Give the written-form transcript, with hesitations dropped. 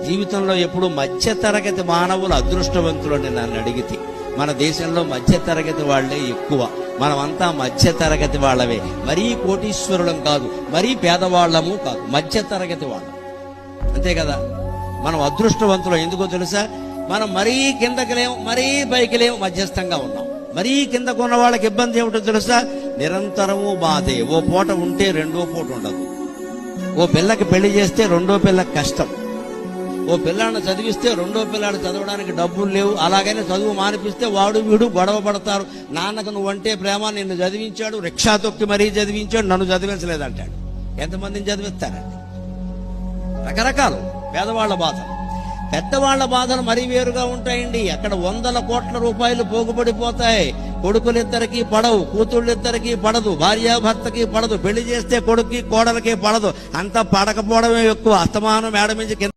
జీవితంలో ఎప్పుడు మధ్యతరగతి మానవులు అదృష్టవంతులని నన్ను అడిగితే మన దేశంలో మధ్యతరగతి వాళ్లే ఎక్కువ. మనమంతా మధ్యతరగతి వాళ్ళవే. మరీ కోటీశ్వరులం కాదు, మరీ పేదవాళ్లము కాదు, మధ్యతరగతి వాళ్ళం. అంతే కదా. మనం అదృష్టవంతులం. ఎందుకో తెలుసా? మనం మరీ కిందకి లేవు, మరీ పైకి లేవు, మధ్యస్థంగా ఉన్నాం. మరీ కిందకు ఉన్న వాళ్ళకి ఇబ్బంది ఏమిటో తెలుసా? నిరంతరము బాధే. ఓ పూట ఉంటే రెండో పూట ఉండదు. ఓ పిల్లకి పెళ్లి చేస్తే రెండో పిల్లకి కష్టం. ఓ పిల్లాన్ని చదివిస్తే రెండో పిల్లాడు చదవడానికి డబ్బులు లేవు. అలాగనే చదువు మానిపిస్తే వాడు వీడు గొడవ పడతారు. నాన్నకు నువ్వంటే ప్రేమ, నిన్ను చదివించాడు, రిక్షా తొక్కి మరీ చదివించాడు, నన్ను చదివించలేదంటాడు. ఎంతమందిని చదివిస్తారండి? రకరకాలు పేదవాళ్ల బాధలు. పెద్దవాళ్ల బాధలు మరీ వేరుగా ఉంటాయండి. అక్కడ 100 కోట్ల రూపాయలు పోగుపడిపోతాయి. కొడుకులిద్దరికీ పడవు, కూతుళ్ళిద్దరికీ పడదు, భార్యాభర్తకి పడదు. పెళ్లి చేస్తే కొడుక్కి కోడలకి పడదు. అంతా పడకపోవడమే ఎక్కువ. అస్తమానం మేడ నుంచి